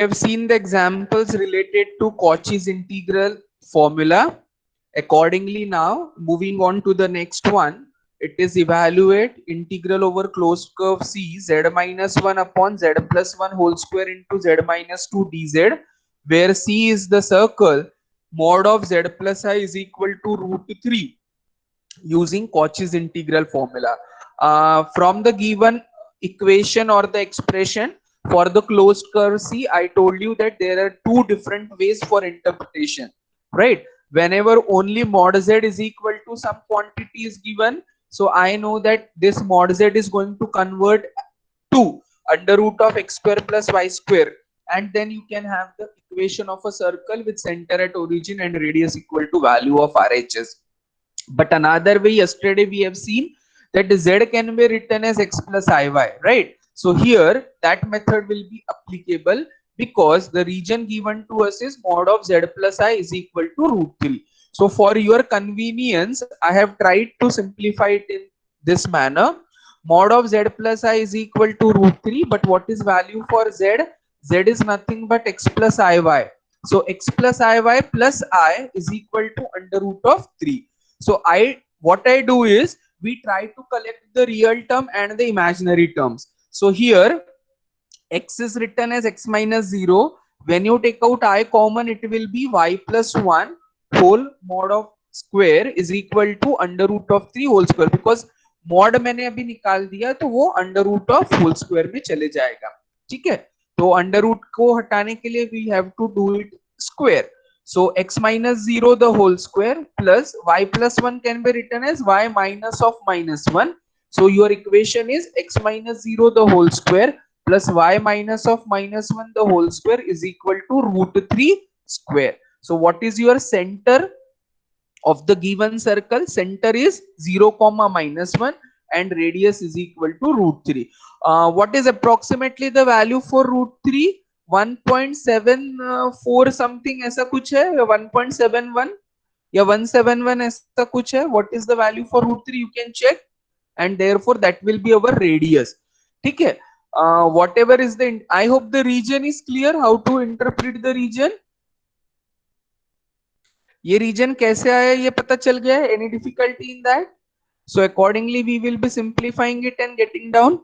have seen the examples related to Cauchy's integral formula. Accordingly, now moving on to the next one, it is evaluate integral over closed curve C z minus 1 upon z plus 1 whole square into z minus 2 dz, where C is the circle, mod of z plus I is equal to root 3 using Cauchy's integral formula. From the given equation or the expression for the closed curve C, I told you that there are two different ways for interpretation, right? Whenever only mod z is equal to some quantity is given, so I know that this mod z is going to convert to under root of x square plus y square, and then you can have the equation of a circle with center at origin and radius equal to value of RHS. But another way, yesterday we have seen that z can be written as x plus iy, right? So here that method will be applicable because the region given to us is mod of z plus I is equal to root 3. So for your convenience, I have tried to simplify it in this manner. Mod of z plus I is equal to root 3, but what is value for z? Z is nothing but x plus iy. So x plus iy plus I is equal to under root of 3. So what I do is we try to collect the real term and the imaginary terms. So here x is written as x minus 0. When you take out I common, it will be y plus 1 whole mod of square is equal to under root of 3 whole square, because mod मैंने अभी निकाल दिया तो वो under root of whole square में चले जाएगा. ठीक है, तो अंडर रूट को हटाने के लिए we have to do it square. So x minus 0 the whole square plus y plus 1 can be written as y minus of minus 1. So your equation is x minus 0 the whole square plus y minus of minus 1 the whole square is equal to root 3 square. So what is your center of the given circle? Center is 0 comma minus 1 and radius is equal to root 3. What is approximately the value for root 3? 1.74 something ऐसा कुछ है, 1.71 या 171 ऐसा कुछ है. What is the value for root 3? You can check, and therefore that will be our radius. ठीक है. Whatever is the, I hope the region is clear. How to interpret the region? ये रीजन कैसे आया ये पता चल गया है? Any difficulty in that? So accordingly we will be simplifying it and getting down.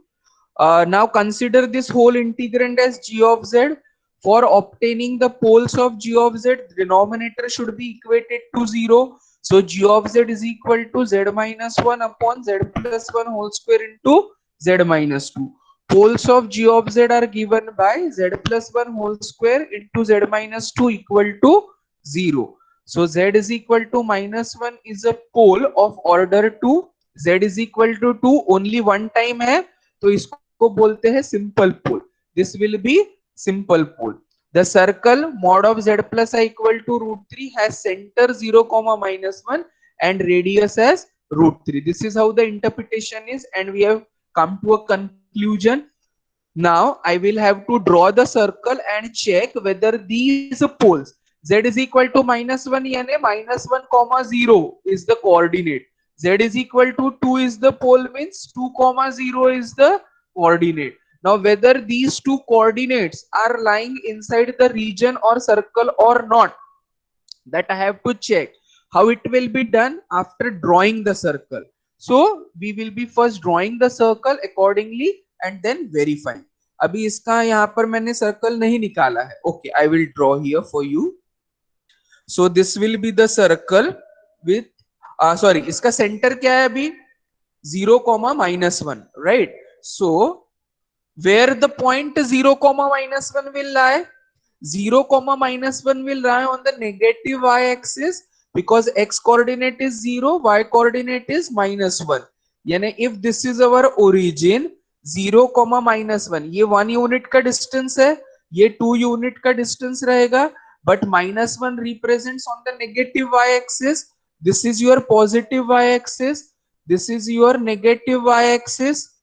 Now consider this whole integrand as g of z. For obtaining the poles of g of z, the denominator should be equated to 0. So g of z is equal to z minus 1 upon z plus 1 whole square into z minus 2. Poles of g of z are given by z plus 1 whole square into z minus 2 equal to 0. So z is equal to minus 1 is a pole of order 2. Z is equal to 2 only one time है, तो इसको बोलते हैं simple pole. This will be simple pole. The circle mod of z plus I equal to root 3 has center 0 comma minus 1 and radius as root 3. This is how the interpretation is, and we have come to a conclusion. Now I will have to draw the circle and check whether these poles z is equal to minus 1 यानी minus 1 comma 0 is the coordinate. Z is equal to 2 is the pole, means 2 comma 0 is the coordinate. Now whether these two coordinates are lying inside the region or circle or not, that I have to check. How it will be done? After drawing the circle. So we will be first drawing the circle accordingly and then verifying. अभी इसका यहाँ पर मैंने circle नहीं निकाला है. Okay, I will draw here for you. So this will be the circle with sorry, इसका center क्या है अभी? 0 comma minus 1, right? So where the point 0 comma minus 1 will lie? 0 comma minus 1 will lie on the negative y-axis, because x coordinate is 0, y coordinate is minus 1. यानी if this is our origin, 0 comma minus 1, ये 1 unit का distance है, ये 2 unit का distance रहेगा, but minus 1 represents on the negative y-axis. This is your positive y-axis, this is your negative y-axis.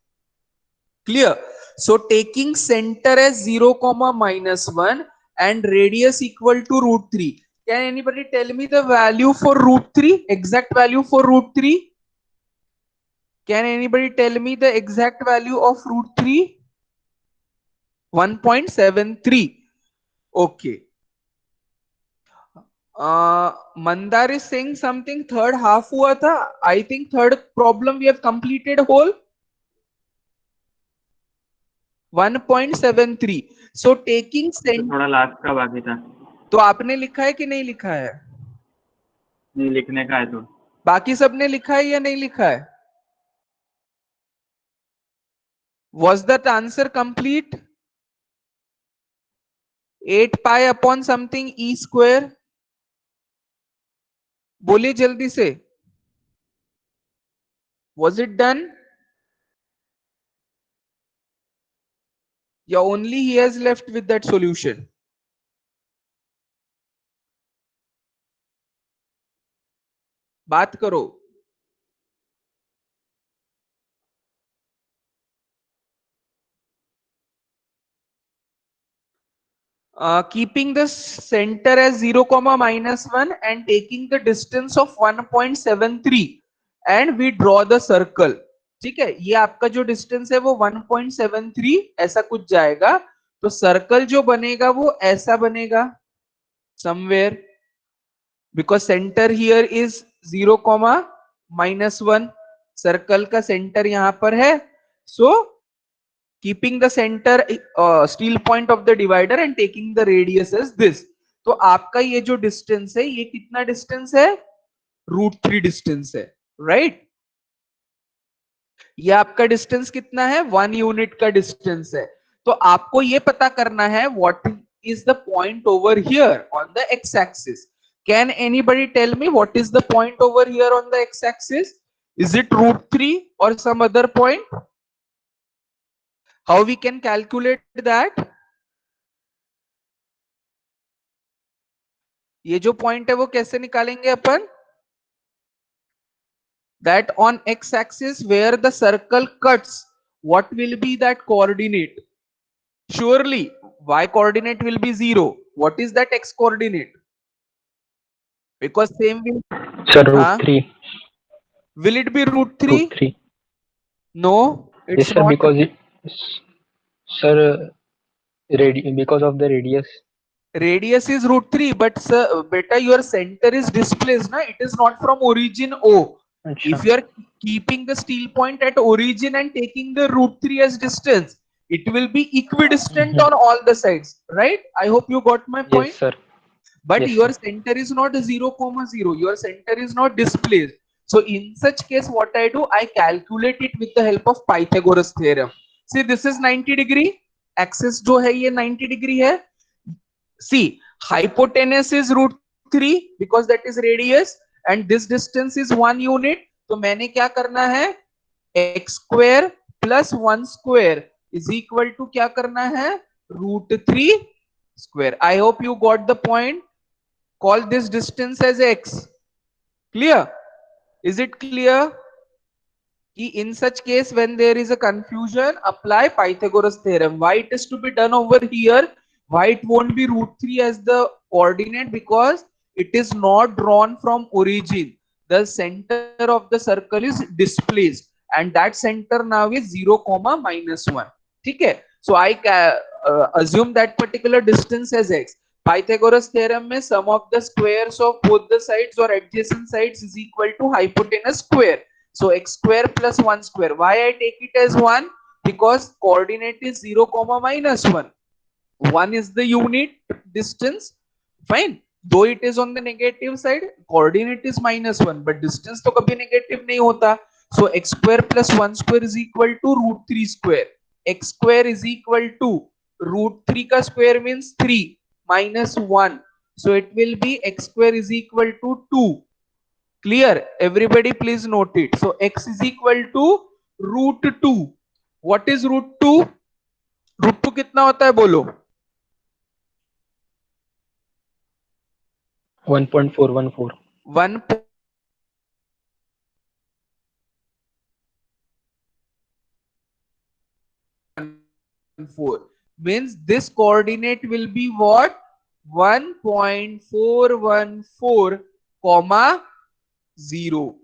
Clear? So taking center as 0 comma minus 1 and radius equal to root 3. Can anybody tell me the value for root 3? Exact value for root 3? Can anybody tell me the exact value of root 3? 1.73. Okay. Mandar is saying something. Third half हुआ था. I think third problem we have completed whole. 1.73. So taking तो थोड़ा last का बाकी था. तो आपने लिखा है कि नहीं लिखा है? नहीं, लिखने का है तो. बाकी सबने लिखा है या नहीं लिखा है? Was that answer complete? 8 pi upon something e square. बोलिए जल्दी से. Was it done? या only he has left with that solution? बात करो. Keeping the center as 0 comma minus 1 and taking the distance of 1.73 and we draw the circle. ठीक है, ये आपका जो डिस्टेंस है वो 1.73 ऐसा कुछ जाएगा. तो सर्कल जो बनेगा वो ऐसा बनेगा somewhere, because center here is 0 comma minus 1. Circle का सेंटर यहां पर है. So keeping the center steel point of the divider and taking the radius as this. तो आपका ये जो डिस्टेंस है ये कितना डिस्टेंस है? √3 डिस्टेंस है, राइट? ये आपका डिस्टेंस कितना है? 1 यूनिट का डिस्टेंस है. तो आपको ये पता करना है what is the point over here on the x axis. Can anybody tell me what is the point over here on the x axis? Is it √3 or some other point? How we can calculate that? ये जो point है वो कैसे निकालेंगे अपन? That on x axis where the circle cuts, what will be that coordinate? Surely y coordinate will be 0. What is that x coordinate? Because same will. Sir, √3. Will it be √3? √3. No, Yes, it's sir, not. because it, sir, because of the radius. Radius is √3, but sir, beta, your center is displaced, na? It is not from origin O. Achha. If you are keeping the steel point at origin and taking the √3 as distance, it will be equidistant on all the sides, right? I hope you got my point. Yes, sir. But Yes, your sir. center is not 0 comma 0. Your center is not displaced. So in such case, what I do, I calculate it with the help of Pythagoras theorem. See, this is 90 degree. Axis जो है ये 90 degree है. See, hypotenuse is √3 because that is radius and this distance is 1 unit. तो मैंने क्या करना है? x square plus 1 square is equal to क्या करना है? √3 square. I hope you got the point. Call this distance as x. Clear? Is it clear? In such case, when there is a confusion, apply Pythagoras theorem. Why it is to be done over here? Why it won't be √3 as the coordinate? Because it is not drawn from origin. The center of the circle is displaced and that center now is 0 comma minus 1. ठीक है? So I assume that particular distance as x. Pythagoras theorem में sum of the squares of both the sides or adjacent sides is equal to hypotenuse square. So x square plus 1 square. Why I take it as 1? Because coordinate is 0 comma minus 1. 1 is the unit distance. Fine. Though it is on the negative side, coordinate is -1, but distance तो कभी negative नहीं होता. So x square plus 1 square is equal to √3 square. X square is equal to √3 का square means 3 minus 1. So it will be x square is equal to 2. Clear? Everybody please note it. So x is equal to √2. What is √2? √2 कितना होता है बोलो? 1.414. 1.4 means this coordinate will be what? 1.414 comma 0.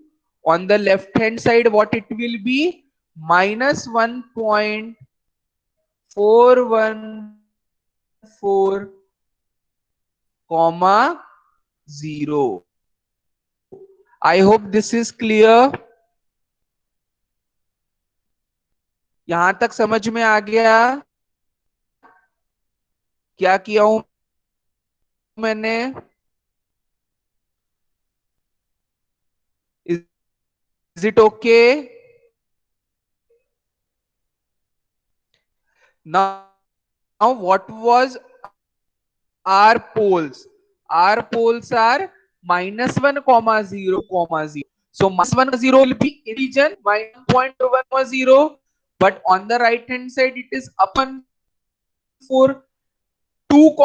On the left hand side, what it will be? Minus 1.414 comma 0. I hope this is clear. यहां तक समझ में आ गया? क्या किया हूं मैंने? Is it okay? Now what was our poles? Our poles are -1, 0, 0. So -1, 0 will be in region -1.1, 0. But on the right hand side it is upon 4. 2,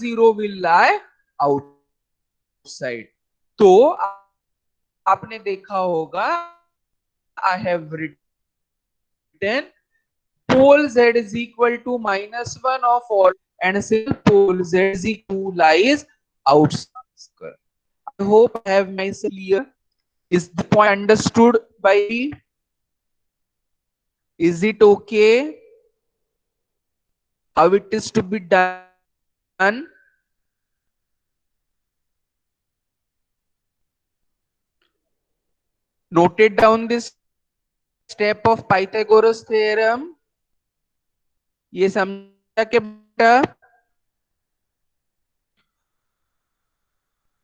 0 will lie outside. तो आपने देखा होगा I have written pole z is equal to -1 of all and single pole z is equal to lies outside. I hope I have myself clear. Is the point understood by me? Is it okay? How it is to be done? Noted down this step of Pythagoras theorem. ये समझा के बेटा?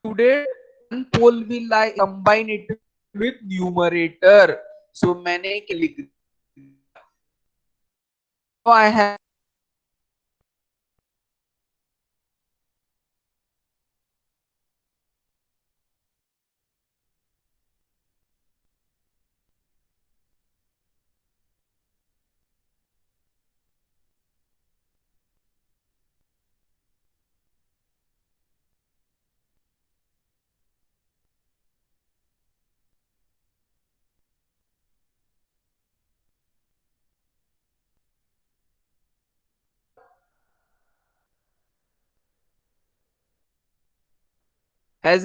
Today one pole will lie, combine it with numerator. So मैंने क्या लिख दिया? So I have has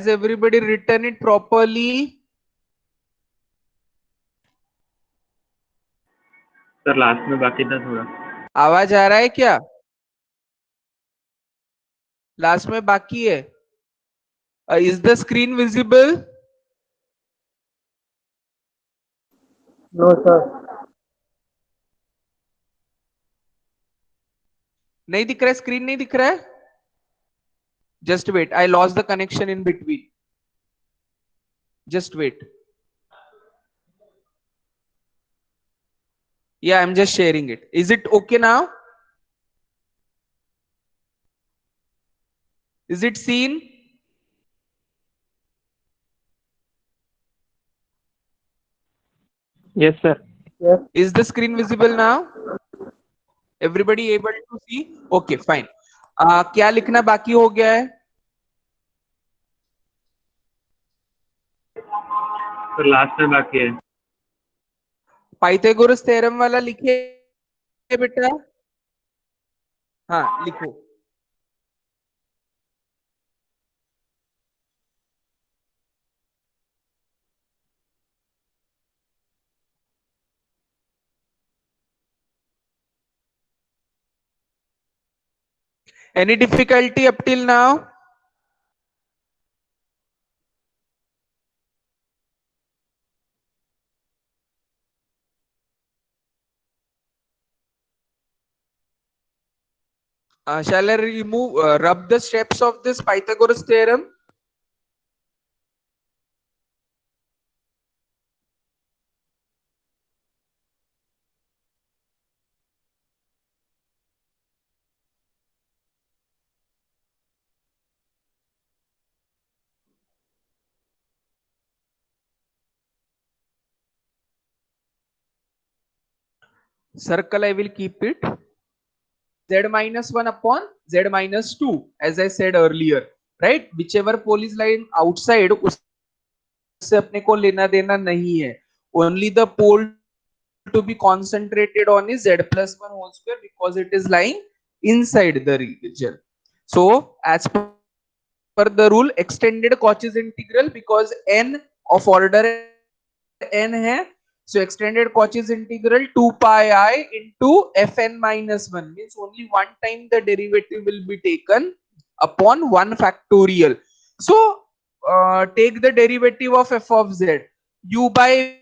everybody written it properly? Sir last में बाकी था थोड़ा. आवाज आ रहा है क्या? लास्ट में बाकी है. Is the screen visible? No, sir. नहीं दिख रहा है? स्क्रीन नहीं दिख रहा है? Just wait. I lost the connection in between. Just wait. Yeah, I'm just sharing it. Is it okay now? Is it seen? Yes, sir. Yes. Is the screen visible now? Everybody able to see? Okay, fine. क्या लिखना बाकी हो गया है? Sir last में बाकी है. Pythagoras theorem वाला लिखे बेटा? हाँ लिखो. Any difficulty up till now? Shall I remove, rub the steps of this Pythagoras theorem? Circle I will keep it. Z -1 upon Z -2 as I said earlier, right? Whichever pole is lying outside उससे अपने को लेना देना नहीं है. Only the pole to be concentrated on is Z plus 1 whole square because it is lying inside the region. So as per the rule, extended Cauchy's integral because n of order n है, So extended Cauchy's integral 2 pi I into fn minus 1 means only one time the derivative will be taken upon 1 factorial. So take the derivative of f of z, u by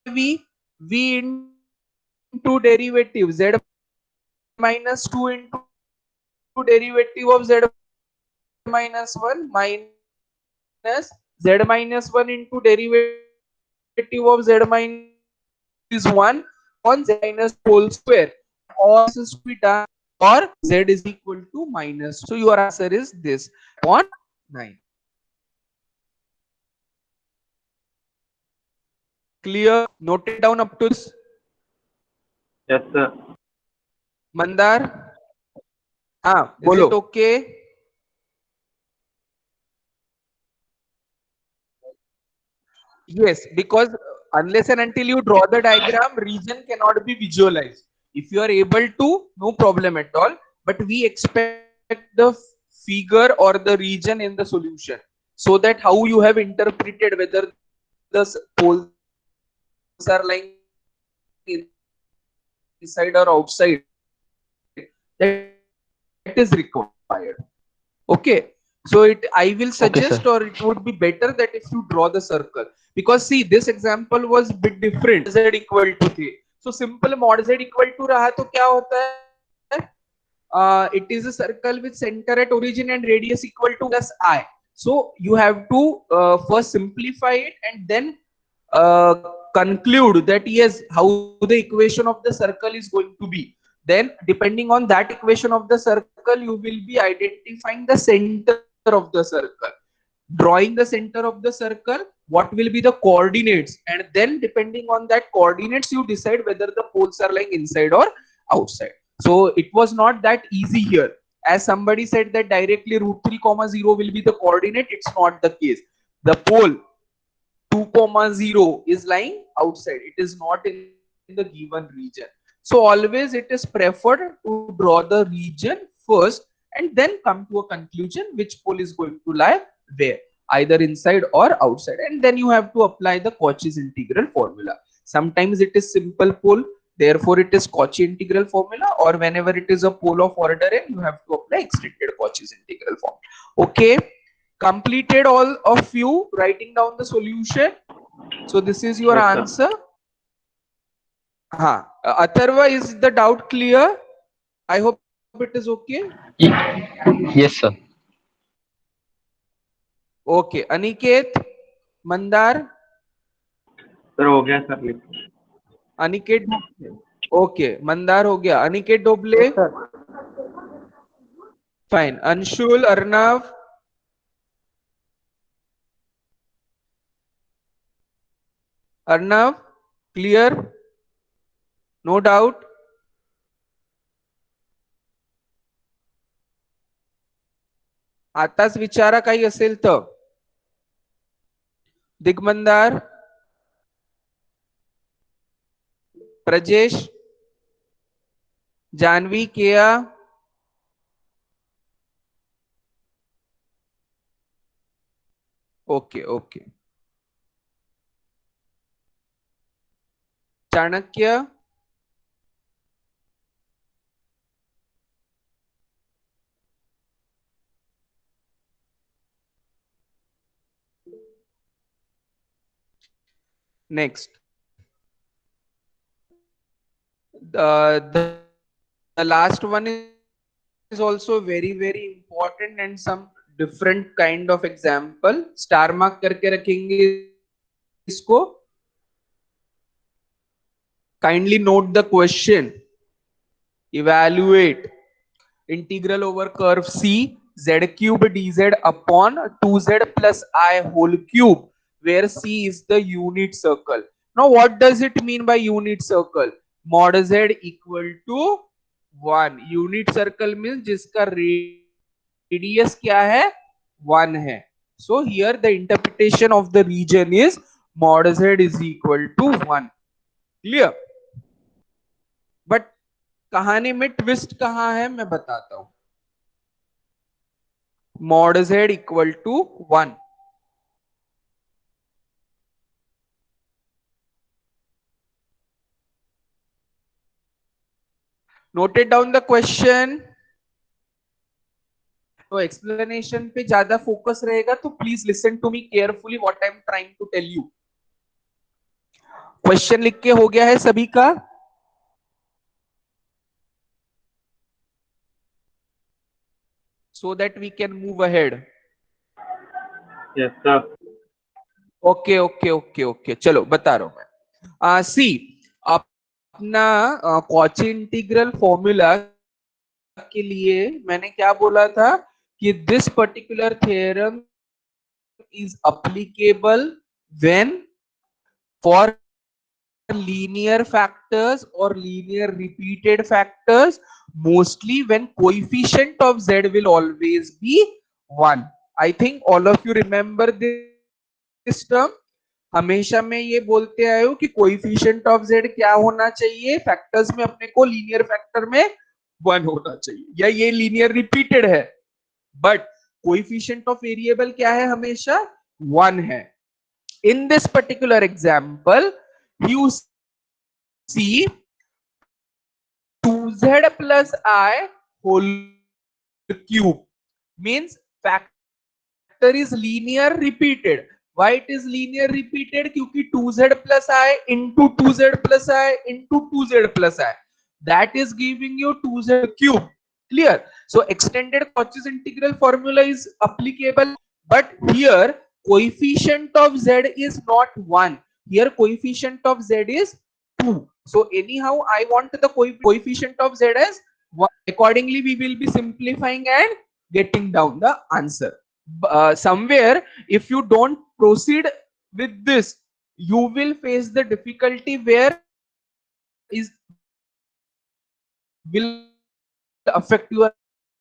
v into derivative z minus 2 into derivative of z minus 1 minus z minus 1 into derivative of z minus is 1 on z minus whole square. All this is to be done or z is equal to minus. So your answer is this upon 9. Clear? Noted down up to this. Yes, sir. Mandar? हाँ, Is is it okay? Yes, because unless and until you draw the diagram, region cannot be visualized. If you are able to, no problem at all. But we expect the figure or the region in the solution, so that how you have interpreted whether the poles are lying inside or outside, that is required. Okay. So I will suggest, or it would be better Okay, that sir. if you draw the circle, because see, this example was bit different. Z equal to 3. So simple mod z equal to रहा तो क्या होता है? It is a circle with center at origin and radius equal to 1 plus I. So you have to first simplify it and then conclude that yes, how the equation of the circle is going to be. Then depending on that equation of the circle, you will be identifying the center of the circle, drawing the center of the circle, what will be the coordinates, and then depending on that coordinates you decide whether the poles are lying inside or outside. So it was not that easy here. As somebody said that directly root 3 comma 0 will be the coordinate, it's not the case. The pole 2 comma 0 is lying outside, it is not in the given region. So always it is preferred to draw the region first and then come to a conclusion which pole is going to lie where, either inside or outside, and then you have to apply the Cauchy's integral formula. Sometimes it is simple pole, therefore it is Cauchy integral formula, or whenever it is a pole of order n, you have to apply extended Cauchy's integral formula. Okay, completed all of you writing down the solution? So this is your yes, sir. answer. Ha. Atharva, is the doubt clear? I hope it is okay. Yes, sir. Okay. Aniket, Mandar, sir हो गया sir लिख Aniket. Okay. Mandar हो गया. Aniket Doble. Fine. Anshul, Arnav. Arnav, clear? No doubt. आताच विचारा काही असेल तर. दिगमंदार, Prajesh, Janvi, Keya, okay okay. Chanakya, next. The last one is also very important and some different kind of example. Star mark करके रखेंगे इसको. Kindly note the question. Evaluate. Integral over curve C, z cube dz upon 2z plus I whole cube, where C is the unit circle. Now what does it mean by unit circle? Mod z equal to 1. Unit circle means जिसका radius क्या है? 1 है. So here the interpretation of the region is mod z is equal to 1. Clear? But कहानी में twist कहाँ है मैं बताता हूं. Mod z equal to 1. Noted down the question. तो एक्सप्लेनेशन पे ज्यादा फोकस रहेगा, तो please listen to me carefully what I am trying to tell you. Question लिख के हो गया है सभी का? So that we can move ahead. Yes, sir. Okay okay okay okay, चलो बता रहा हूं मैं. सी, अपना कॉची इंटीग्रल फॉर्मूला के लिए मैंने क्या बोला था कि this particular theorem is applicable when for linear factors or linear repeated factors, mostly when coefficient of z will always be 1. I think all of you remember this term. हमेशा मैं ये बोलते आए हूं कि कोएफिशिएंट ऑफ z क्या होना चाहिए फैक्टर्स में, अपने को लीनियर फैक्टर में 1 होना चाहिए, या ये लीनियर रिपीटेड है बट कोएफिशिएंट ऑफ वेरिएबल क्या है, हमेशा 1 है. In this particular example, you see 2z plus I whole cube means factor is linear repeated. Why it is linear repeated? क्योंकि 2z plus I into 2z plus I into 2z plus I, that is giving you 2z cube. Clear? So extended Cauchy's integral formula is applicable, but here coefficient of z is not 1. Here coefficient of z is 2. So anyhow I want the coefficient of z as 1. Accordingly we will be simplifying and getting down the answer. Somewhere if you don't proceed with this, you will face the difficulty where is will affect your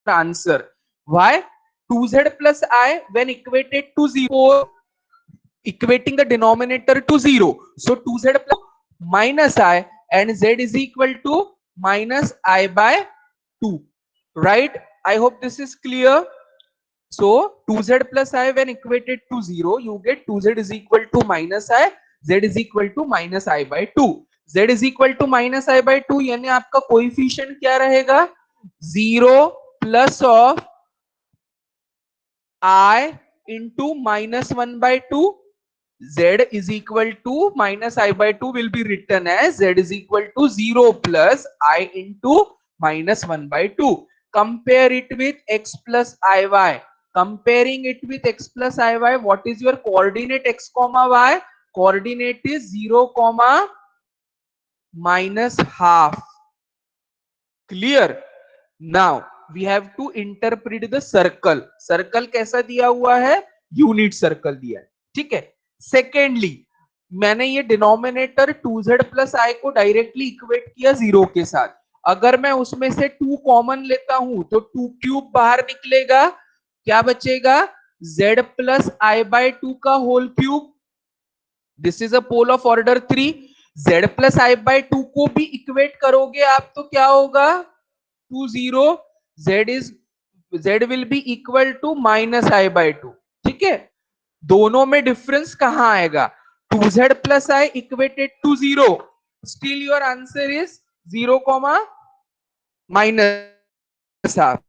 answer. Why? 2z plus I when equated to 0, equating the denominator to 0, so 2z plus minus I and z is equal to minus I by 2, right? I hope this is clear. So 2z plus I when equated to 0, you get 2z is equal to minus I, z is equal to minus I by 2. z is equal to minus I by 2 यानी आपका coefficient क्या रहेगा, 0 plus of I into minus 1 by 2. Z is equal to minus I by 2 will be written as z is equal to 0 plus I into minus 1 by 2. Compare it with x plus iy. Comparing it with x plus iy, what is your coordinate x comma y? Coordinate is 0 comma minus half. Clear? Now we have to interpret the circle. Circle कैसा दिया हुआ है, unit circle दिया है, ठीक है. Secondly मैंने ये डिनोमिनेटर 2z प्लस आई को डायरेक्टली इक्वेट किया 0 के साथ. अगर मैं उसमें से 2 कॉमन लेता हूं तो 2 क्यूब बाहर निकलेगा, क्या बचेगा, z प्लस आई बाय 2 का whole cube. This is a pole of order 3. z plus i by 2 को भी इक्वेट करोगे आप तो क्या होगा, 2 0, z will be equal to minus I by 2. ठीक है, दोनों में डिफरेंस कहां आएगा, 2z plus I equated to 0, still your answer is 0 comma minus half.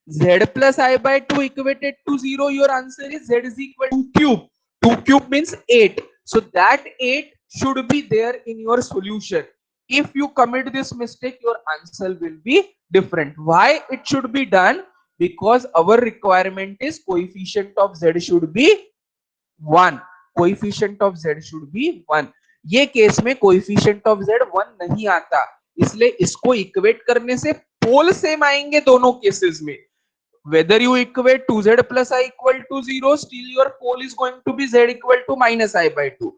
Z plus I by 2 equated to 0, your answer is z is equal to 2 cube. 2 cube means 8. So that 8 should be there in your solution. If you commit this mistake, your answer will be different. Why it should be done? Because our requirement is coefficient of z should be 1. Coefficient of z should be 1. ये case में coefficient of z 1 नहीं आता, इसलिए इसको equate करने से पोल same आएंगे दोनों केसेस में. Whether you equate 2z plus I equal to 0, still your pole is going to be z equal to minus I by 2.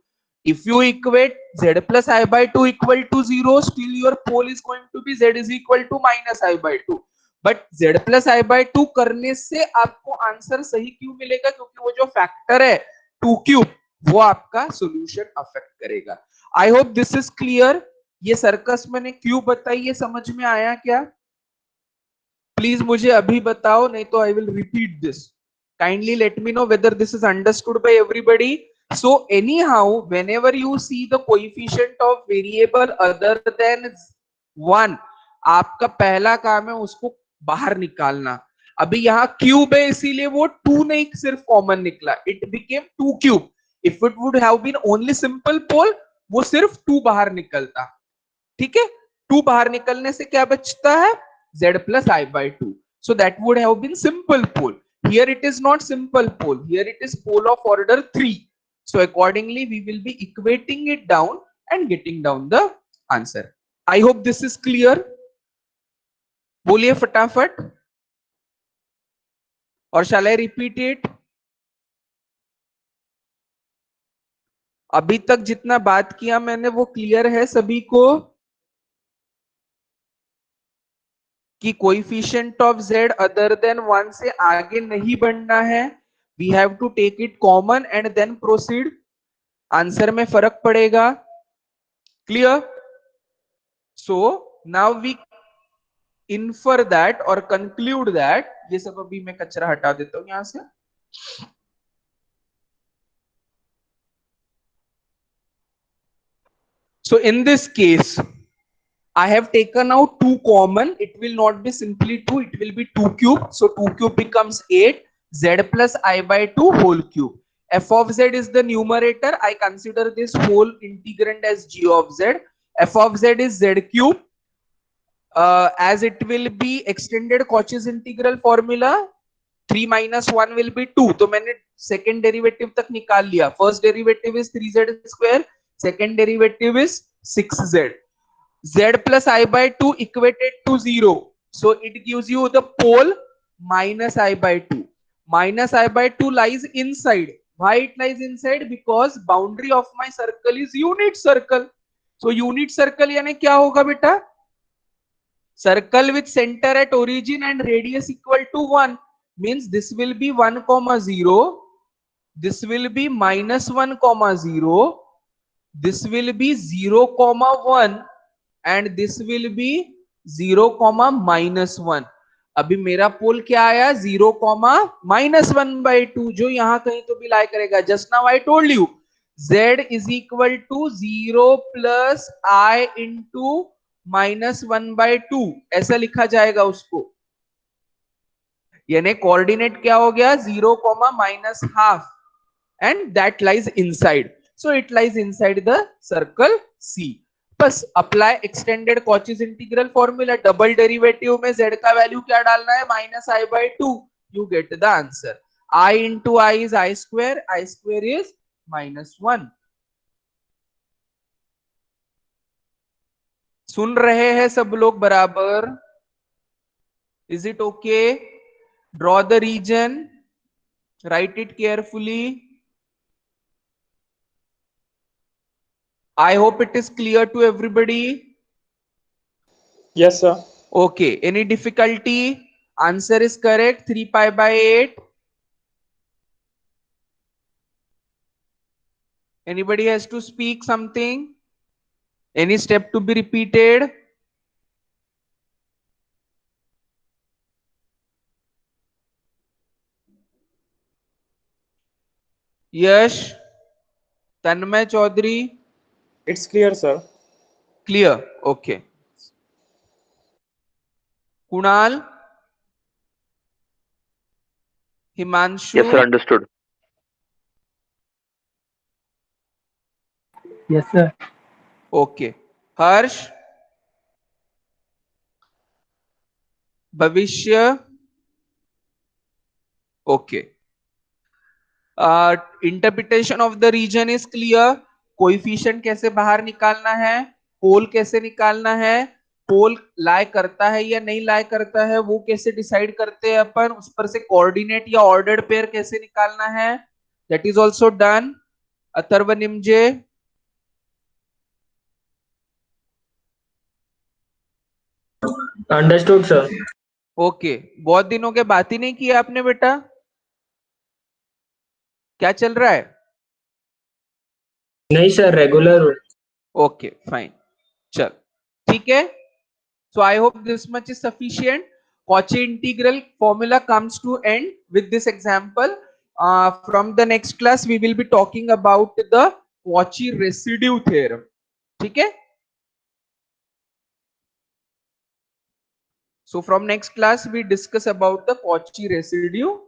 If you equate z plus I by 2 equal to 0, still your pole is going to be z is equal to minus I by 2. But z plus I by 2 करने से आपको answer सही क्यों मिलेगा, क्योंकि वो जो factor है 2 क्यूब वो आपका सोल्यूशन अफेक्ट करेगा. I hope this is clear. ये सर्कस मैंने क्यों बताई, ये समझ में आया क्या? प्लीज मुझे अभी बताओ, नहीं तो I will repeat this. Kindly let me know whether this is understood by everybody. So anyhow, whenever you see the coefficient of variable other than 1, आपका पहला काम है उसको बाहर निकालना. अभी यहाँ क्यूब है इसीलिए वो 2 नहीं सिर्फ कॉमन निकला. It became 2 cube. If it would have been only simple pole, वो सिर्फ 2 बाहर निकलता. ठीक है, 2 बाहर निकलने से क्या बचता है? Z plus I by 2. So that would have been simple pole. Here it is not simple pole. Here it is pole of order 3. So accordingly, we will be equating it down and getting down the answer. I hope this is clear. बोलिए फटाफट. और shall I repeat it? अभी तक जितना बात किया मैंने वो क्लियर है सभी को कि coefficient of z other than 1 से आगे नहीं बढ़ना है. We have to take it common and then proceed. Answer में फर्क पड़ेगा. Clear? So now we infer that और कंक्लूड दैट. ये सब अभी मैं कचरा हटा देता हूं यहां से. So in this case, I have taken out 2 common. It will not be simply 2, it will be 2 cube. So 2 cube becomes 8. Z plus I by 2 whole cube. F of z is the numerator. I consider this whole integrand as g of z. F of z is z cube. As it will be extended Cauchy's integral formula, 3 minus 1 will be 2. तो मैंने second derivative तक निकाल लिया. First derivative is 3z square. Second derivative is 6z. Z plus I by 2 equated to 0. So it gives you the pole minus I by 2. Minus I by 2 lies inside. Why it lies inside? Because boundary of my circle is unit circle. So unit circle यानी क्या होगा बेटा? Circle with center at origin and radius equal to 1. Means this will be 1 comma 0. This will be minus 1 comma 0. This will be 0 comma 1. And this will be 0 comma minus 1. अभी मेरा पोल क्या आया? 0 comma minus 1 by 2, जो यहां कहीं तो भी लाई करेगा. Just now I told you z is equal to 0 plus I into minus 1 by 2. ऐसा लिखा जाएगा उसको. यानी कोऑर्डिनेट क्या हो गया? 0 comma minus half, and that lies inside. So it lies inside the circle C. बस apply extended Cauchy's integral formula. Double derivative में z का वैल्यू क्या डालना है? Minus I by 2. You get the answer. I into I is I square. I square is minus 1. सुन रहे हैं सब लोग बराबर? Is it okay? Draw the region. Write it carefully. I hope it is clear to everybody. Yes, sir. Okay. Any difficulty? Answer is correct. 3 pi by 8. Anybody has to speak something? Any step to be repeated? Yash, Tanmay Chaudhary. It's clear, sir. Clear. Okay. Kunal, Himanshu. Yes, sir. Understood. Yes, sir. Okay. Harsh, Bhavishya. Okay. Interpretation of the region is clear. Coefficient कैसे बाहर निकालना है, पोल कैसे निकालना है, पोल लाई करता है या नहीं लाई करता है वो कैसे डिसाइड करते हैं अपन, उस पर से कोऑर्डिनेट या ऑर्डर्ड पेयर कैसे निकालना है, that is also done. Atharva Nimje. Understood sir. Okay. बहुत दिनों के बात ही नहीं किया आपने बेटा. क्या चल रहा है? नहीं सर, रेगुलर. Okay fine. चल ठीक है. So I hope this much is sufficient. Cauchy integral formula comes to end with this example. from the next class we will be talking about the Cauchy residue theorem. ठीक है? So from next class we discuss about the Cauchy residue